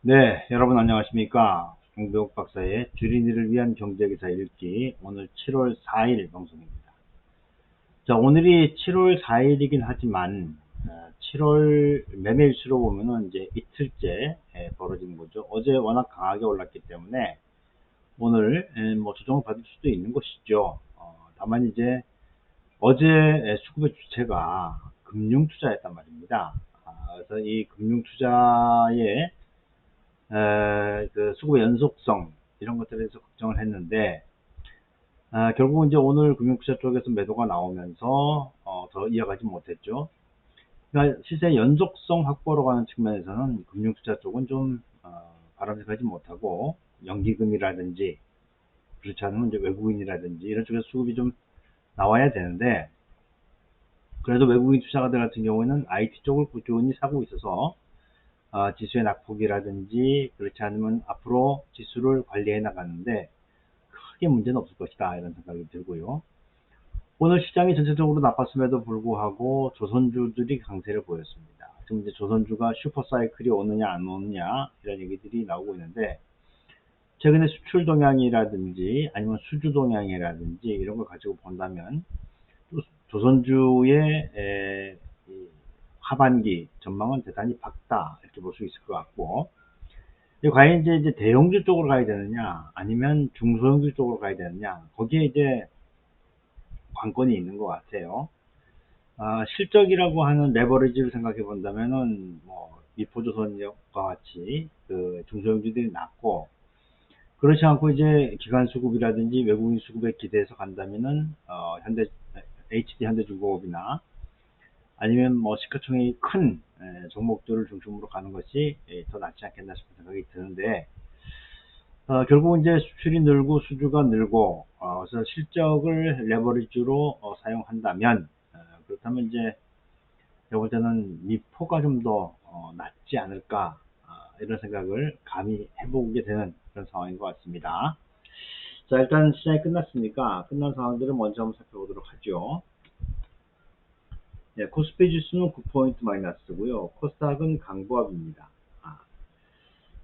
네, 여러분 안녕하십니까? 강병욱 박사의 주린이를 위한 경제기사 읽기, 오늘 7월 4일 방송입니다. 자, 오늘이 7월 4일이긴 하지만 7월 매매일수로 보면은 이제 이틀째 벌어진 거죠. 어제 워낙 강하게 올랐기 때문에 오늘 뭐 조정을 받을 수도 있는 것이죠. 다만 이제 어제 수급의 주체가 금융투자였단 말입니다. 그래서 이 금융투자의 그 수급의 연속성 이런 것들에 대해서 걱정을 했는데, 결국은 이제 오늘 금융투자 쪽에서 매도가 나오면서 더 이어가지 못했죠. 그러니까 시세 연속성 확보로 가는 측면에서는 금융투자 쪽은 좀 바람직하지 못하고, 연기금이라든지 그렇지 않으면 이제 외국인이라든지 이런 쪽에서 수급이 좀 나와야 되는데, 그래도 외국인 투자가들 같은 경우에는 IT 쪽을 꾸준히 사고 있어서 지수의 낙폭이라든지 그렇지 않으면 앞으로 지수를 관리해 나가는데 크게 문제는 없을 것이다, 이런 생각이 들고요. 오늘 시장이 전체적으로 나빴음에도 불구하고 조선주들이 강세를 보였습니다. 지금 이제 조선주가 슈퍼사이클이 오느냐 안 오느냐 이런 얘기들이 나오고 있는데, 최근에 수출 동향이라든지 아니면 수주 동향이라든지 이런 걸 가지고 본다면 조선주의 하반기 전망은 대단히 밝다, 이렇게 볼 수 있을 것 같고, 과연 이제 대형주 쪽으로 가야 되느냐 아니면 중소형주 쪽으로 가야 되느냐, 거기에 이제 관건이 있는 것 같아요. 실적이라고 하는 레버리지를 생각해 본다면은 뭐 미포조선과 같이 그 중소형주들이 낮고, 그렇지 않고 이제 기관 수급이라든지 외국인 수급에 기대해서 간다면은 현대 HD 현대중공업이나 아니면 뭐 시가총액이 큰 종목들을 중심으로 가는 것이 더 낫지 않겠나 싶은 생각이 드는데, 결국은 이제 수출이 늘고 수주가 늘고, 그래서 실적을 레버리지로 사용한다면, 그렇다면 이제 제가 볼 때는 미포가 좀 더 낫지 않을까, 이런 생각을 감히 해보게 되는 그런 상황인 것 같습니다. 자, 일단 시장이 끝났으니까 끝난 상황들을 먼저 한번 살펴보도록 하죠. 네, 코스피 지수는 9포인트 마이너스고요. 코스닥은 강보합입니다.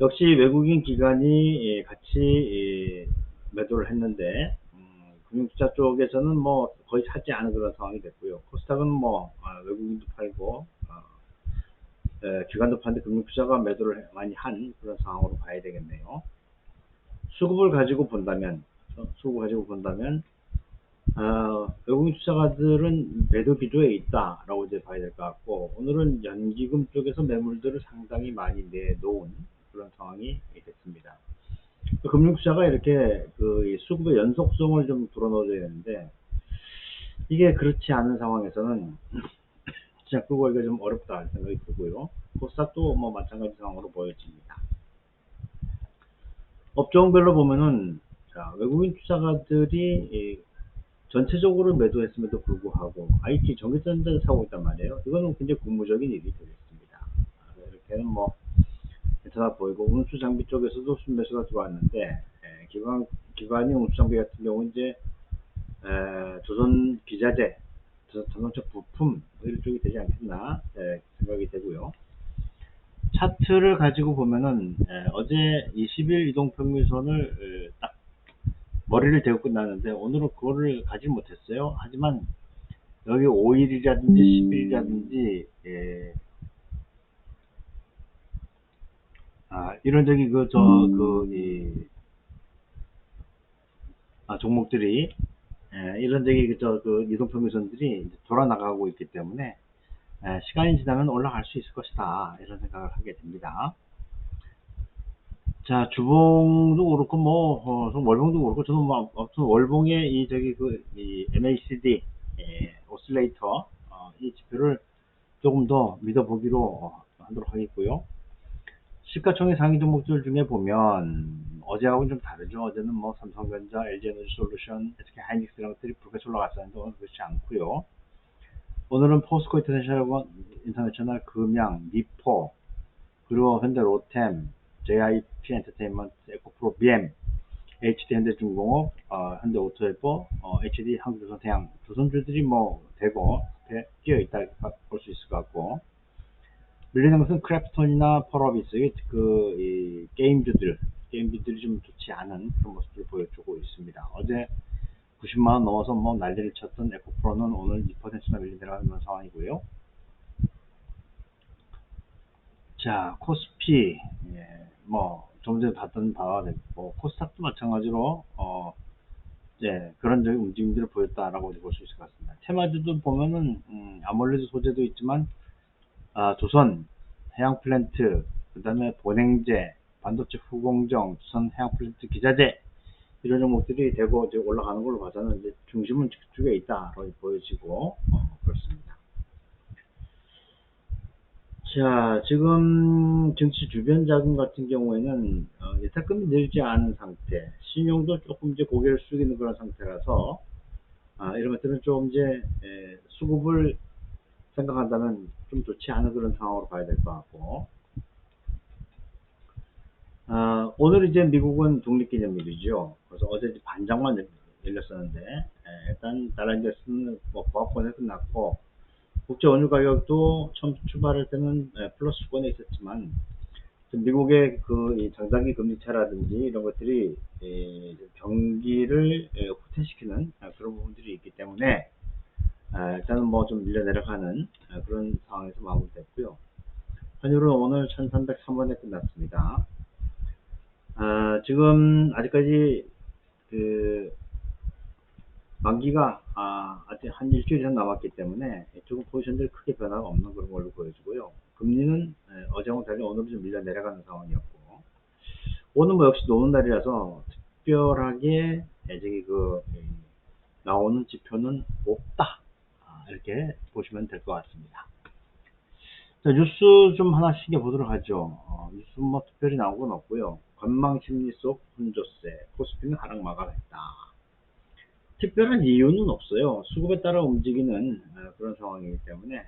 역시 외국인 기관이 같이 매도를 했는데, 금융투자 쪽에서는 뭐 거의 사지 않은 그런 상황이 됐고요. 코스닥은 뭐 외국인도 팔고 기관도 파는데 금융투자가 매도를 많이 한 그런 상황으로 봐야 되겠네요. 수급을 가지고 본다면 외국인 투자가들은 매도 기조에 있다라고 이제 봐야 될 것 같고, 오늘은 연기금 쪽에서 매물들을 상당히 많이 내놓은 그런 상황이 됐습니다. 금융투자가 이렇게 그 수급의 연속성을 좀 불어넣어줘야 되는데, 이게 그렇지 않은 상황에서는 시장 끌고 가기가 좀 어렵다 생각이 들고요. 코스닥도 뭐 마찬가지 상황으로 보여집니다. 업종별로 보면은, 자, 외국인 투자가들이 전체적으로 매도했음에도 불구하고 IT 전기전자를 사고 있단 말이에요. 이거는 굉장히 국무적인 일이 되겠습니다. 이렇게는 뭐 괜찮아 보이고, 운수장비 쪽에서도 순매수가 들어왔는데, 기관이 운수장비 같은 경우는 이제 조선 기자재, 자동차 부품 이런 쪽이 되지 않겠나 생각이 되고요. 차트를 가지고 보면은 어제 20일 이동평균선을 딱 머리를 대고 끝났는데, 오늘은 그거를 가지 못했어요. 하지만 여기 5일이라든지 10일이라든지 이런 저기 종목들이 이런 저기 그 이동평균선들이 돌아 나가고 있기 때문에 시간이 지나면 올라갈 수 있을 것이다, 이런 생각을 하게 됩니다. 자, 주봉도 그렇고 월봉도 그렇고, 저는 뭐 아무튼 월봉의 이 MACD 오실레이터 이 지표를 조금 더 믿어보기로 하도록 하겠고요. 시가총액 상위 종목들 중에 보면 어제하고는 좀 다르죠. 어제는 뭐 삼성전자, LG에너지솔루션, SK하이닉스 이런 것들이 불같이 올라갔었는데 오늘 그렇지 않고요. 오늘은 포스코 인터내셔널, 금양, 미포, 그리고 현대로템, JIP 엔터테인먼트, 에코프로, BM, HD 현대중공업, 현대오토에버, HD 한국조선태양, 조선주들이 뭐 되고 뛰어 있다 볼 수 있을 것 같고, 밀리는 것은 크래프톤이나 펄업이스, 이 게임주들이 좀 좋지 않은 그런 모습을 보여주고 있습니다. 어제 90만원 넘어서 뭐 난리를 쳤던 에코프로는 오늘 2%나 밀리 내려가는 상황이고요. 자, 코스피, 예, 뭐, 좀 전에 봤던 바와 됐고, 코스닥도 마찬가지로, 그런 움직임들을 보였다라고 볼 수 있을 것 같습니다. 테마주도 보면은, 아몰레드 소재도 있지만, 조선, 해양플랜트, 그 다음에 본행제, 반도체 후공정, 조선 해양플랜트 기자재, 이런 종목들이 대거 올라가는 걸로 봐서는 이제 중심은 그쪽에 있다라고 보여지고, 그렇습니다. 자, 지금 증시 주변 자금 같은 경우에는 예탁금이 늘지 않은 상태, 신용도 조금 이제 고개를 숙이는 그런 상태라서 이런 것들은 좀 이제 수급을 생각한다면 좀 좋지 않은 그런 상황으로 봐야 될 것 같고, 오늘 이제 미국은 독립기념일이죠. 그래서 어제 이제 반장만 열렸었는데 일단 달러인덱스는 뭐 보합권에 끝났고, 국제 원유 가격도 처음 출발할 때는 플러스권에 있었지만 미국의 그 장단기 금리 차라든지 이런 것들이 경기를 후퇴시키는 그런 부분들이 있기 때문에 일단은 뭐 좀 밀려 내려가는 그런 상황에서 마무리됐고요. 환율은 오늘 1303원에 끝났습니다. 지금 아직까지 그 만기가 아직 한 일주일 이상 남았기 때문에 조금 포지션들 크게 변화가 없는 그런 걸로 보여지고요. 금리는 어제와 달리 오늘은 좀 밀려 내려가는 상황이었고, 오늘 뭐 역시 노는 날이라서 특별하게 저기 나오는 지표는 없다, 이렇게 보시면 될 것 같습니다. 자, 뉴스 좀 하나씩 보도록 하죠. 뉴스 뭐 특별히 나온 건 없고요. 건망심리 속 혼조세, 코스피는 하락 마감했다. 특별한 이유는 없어요. 수급에 따라 움직이는 그런 상황이기 때문에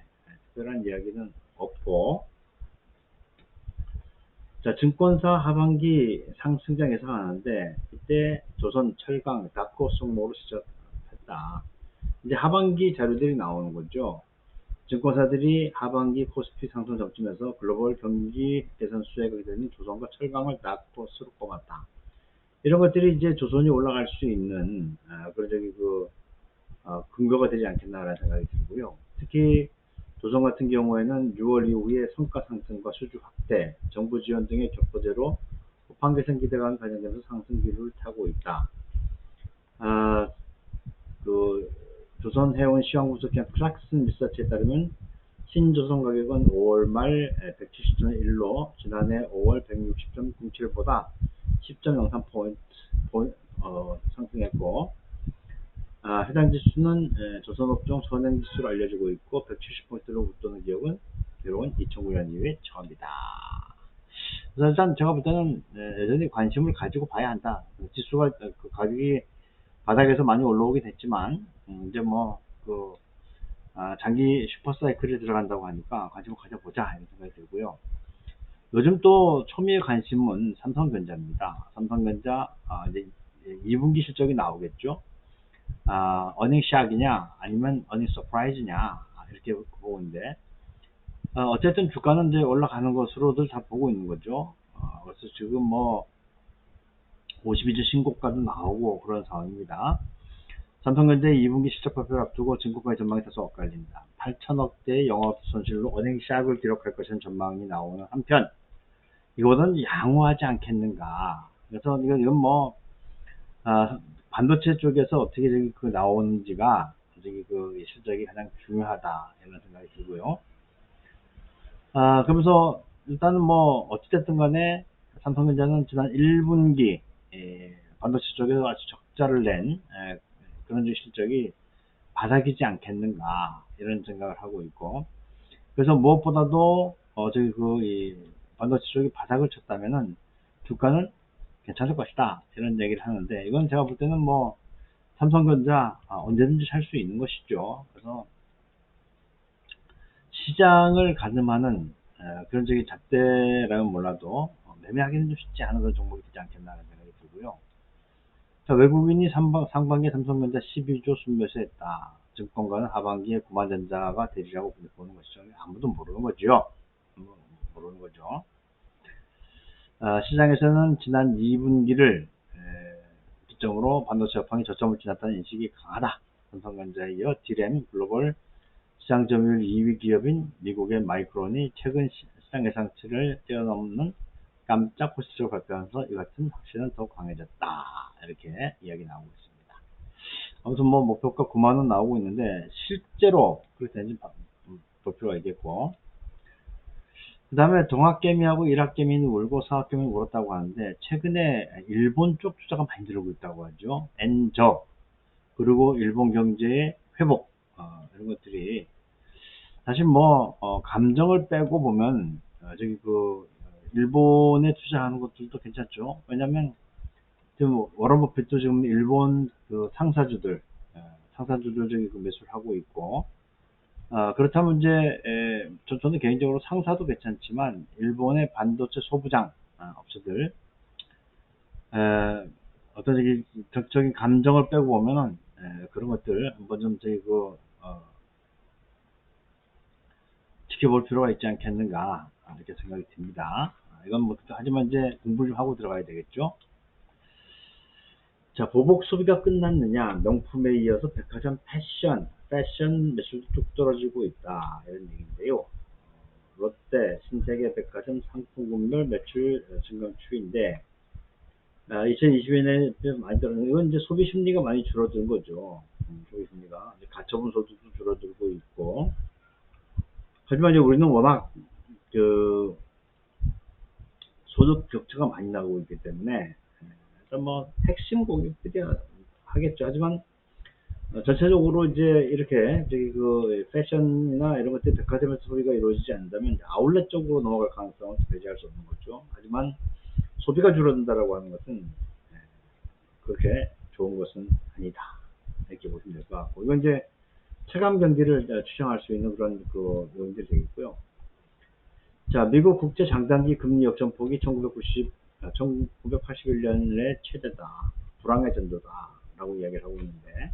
특별한 이야기는 없고, 자, 증권사 하반기 상승장 예상하는데 이때 조선, 철강, 다코 종목으로 시작했다. 이제 하반기 자료들이 나오는 거죠. 증권사들이 하반기 코스피 상승 점쯤에서 글로벌 경기 개선 수혜가 되는 조선과 철강을 다코스로 꼽았다. 이런 것들이 이제 조선이 올라갈 수 있는 그런 근거가 되지 않겠나라는 생각이 들고요. 특히 조선 같은 경우에는 6월 이후에 성과 상승과 수주 확대, 정부 지원 등의 격보제로 후판 개선 기대감이 반영되면서 상승 기류를 타고 있다. 조선 해운 시황 분석기관 클락슨 리서치에 따르면 신조선 가격은 5월 말 170.1로 지난해 5월 160.07보다 10.03포인트 상승했고, 해당 지수는 조선업종 선행지수로 알려지고 있고 170포인트로 웃도는 기록은 2009년 이후에 처음이다. 그래서 일단 제가 볼 때는 여전히 관심을 가지고 봐야 한다. 지수가 그 가격이 바닥에서 많이 올라오긴 했지만 이제 장기 슈퍼사이클에 들어간다고 하니까 관심을 가져보자 이런 생각이 들고요. 요즘 또 초미의 관심은 삼성전자입니다. 삼성전자 이제 2분기 실적이 나오겠죠. 어닝 샥이냐 아니면 어닝 서프라이즈냐 이렇게 보고 있는데, 어쨌든 주가는 이제 올라가는 것으로들 다 보고 있는 거죠. 그래서 지금 뭐 52주 신고가도 나오고 그런 상황입니다. 삼성전자 2분기 실적 발표를 앞두고 증권가의 전망이 다소 엇갈린다. 8천억대의 영업 손실로 어닝 샥을 기록할 것이라는 전망이 나오는 한편 이거는 양호하지 않겠는가. 그래서 이건 뭐 반도체 쪽에서 어떻게 나오는지가 실적이 가장 중요하다 이런 생각이 들고요. 그러면서 일단은 뭐 어찌됐든 간에 삼성전자는 지난 1분기 반도체 쪽에서 아주 적자를 낸 그런 실적이 바닥이지 않겠는가 이런 생각을 하고 있고, 그래서 무엇보다도 이 반도체 쪽이 바닥을 쳤다면은 주가는 괜찮을 것이다 이런 얘기를 하는데, 이건 제가 볼 때는 뭐 삼성전자 언제든지 살 수 있는 것이죠. 그래서 시장을 가늠하는 그런 잣대라면 몰라도 매매하기는 좀 쉽지 않은 그런 종목이 되지 않겠나 라는 생각이 들고요. 자, 외국인이 상반기에 삼성전자 12조 순매수했다. 증권가는 하반기에 구만전자가 되리라고 보는 것이죠. 아무도 모르는 거죠. 나오는 거죠. 시장에서는 지난 2분기를 기점으로 반도체 업황이 저점을 지났다는 인식이 강하다. 삼성전자에 이어 D램 글로벌 시장 점유율 2위 기업인 미국의 마이크론이 최근 시장 예상치를 뛰어넘는 깜짝 포시적으로 발표하면서 이 같은 확신은 더욱 강해졌다. 이렇게 이야기 나오고 있습니다. 아무튼 뭐 목표가 9만원 나오고 있는데 실제로 그렇게 되는지 볼 필요가 있겠고, 그 다음에 동학개미하고 일학개미는 울고 사학개미는 울었다고 하는데, 최근에 일본 쪽 투자가 많이 들어오고 있다고 하죠. 엔저, 그리고 일본 경제의 회복, 이런 것들이 사실 뭐 감정을 빼고 보면 일본에 투자하는 것들도 괜찮죠. 왜냐면 지금 워런 버핏도 지금 일본 그 상사주들 그 매수를 하고 있고, 그렇다면 이제 저는 개인적으로 상사도 괜찮지만 일본의 반도체 소부장 업체들 어떤 적극적인 감정을 빼고 보면은 그런 것들 한번 좀 지켜볼 필요가 있지 않겠는가, 이렇게 생각이 듭니다. 이건 뭐 하지만 이제 공부를 좀 하고 들어가야 되겠죠. 자, 보복 소비가 끝났느냐, 명품에 이어서 백화점 패션 매출도 뚝 떨어지고 있다, 이런 얘기인데요. 롯데, 신세계 백화점 상품군별 매출 증강 추이인데, 2022년에 많이 떨어지는, 이건 이제 소비 심리가 많이 줄어든 거죠. 소비 심리가 가처분 소득도 줄어들고 있고, 하지만 이제 우리는 워낙 그 소득 격차가 많이 나고 있기 때문에 일단 뭐 핵심 고객들이 하겠죠. 하지만 전체적으로 이제 이렇게 그 패션이나 이런 것들 백화점에서 소비가 이루어지지 않는다면 아울렛 쪽으로 넘어갈 가능성은 배제할 수 없는 거죠. 하지만 소비가 줄어든다라고 하는 것은 그렇게 좋은 것은 아니다, 이렇게 보시면 될 것 같고, 이건 이제 체감 경기를 추정할 수 있는 그런 그 요인들이 되겠고요. 자, 미국 국제 장단기 금리 역전폭이 1981년에 최대다, 불황의 전도다 라고 이야기를 하고 있는데,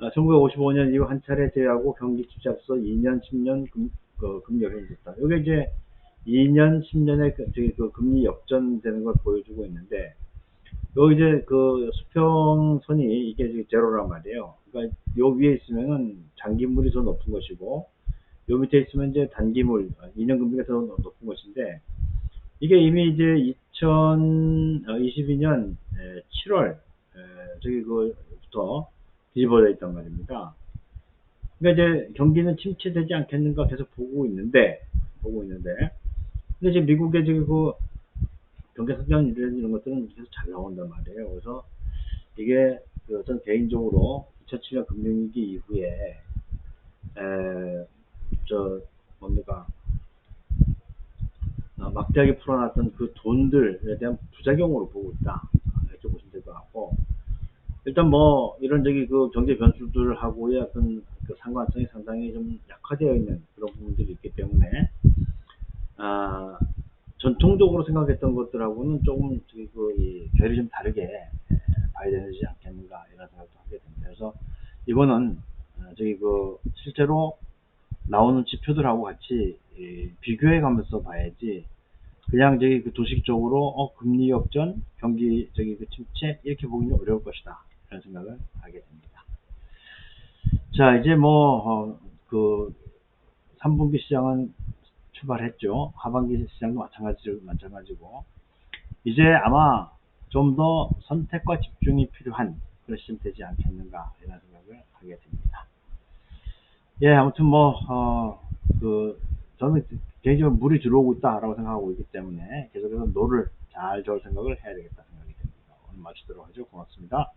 1955년 이후 한 차례 제외하고 경기 침체 앞서 2년, 10년 금리 역전이 됐다. 이게 이제 2년, 10년의 그 금리 역전되는 걸 보여주고 있는데, 여기 이제 그 수평선이 이게 제로란 말이에요. 그러니까 요 위에 있으면은 장기물이 더 높은 것이고, 요 밑에 있으면 이제 단기물, 2년 금리가 더 높은 것인데, 이게 이미 이제 2022년 7월 부터 뒤집어져 있단 말입니다. 그러니까 이제 경기는 침체되지 않겠는가 계속 보고 있는데, 근데 이제 미국의 그 경제 성장 이런 것들은 계속 잘 나온단 말이에요. 그래서 이게 전 개인적으로 2007년 금융위기 이후에 막대하게 풀어놨던 그 돈들에 대한 부작용으로 보고 있다, 이렇게 보시면 될 것 같고, 일단 뭐 이런 그 경제 변수들하고의 어떤 그 상관성이 상당히 좀 약화되어 있는 그런 부분들이 있기 때문에 전통적으로 생각했던 것들하고는 조금 결이 좀 다르게 봐야 되지 않겠는가, 이런 생각도 하게 됩니다. 그래서 이거는 실제로 나오는 지표들하고 같이 비교해 가면서 봐야지, 그냥 그 도식적으로 금리 역전, 경기 그 침체 이렇게 보기는 어려울 것이다, 이런 생각을 하게 됩니다. 자, 이제 뭐 3분기 시장은 출발했죠. 하반기 시장도 마찬가지고 이제 아마 좀 더 선택과 집중이 필요한 그런 시점 되지 않겠는가, 이런 생각을 하게 됩니다. 예, 아무튼 저는 개인적으로 물이 들어오고 있다라고 생각하고 있기 때문에 계속해서 노를 잘 저을 생각을 해야 되겠다 생각이 됩니다. 오늘 마치도록 하죠. 고맙습니다.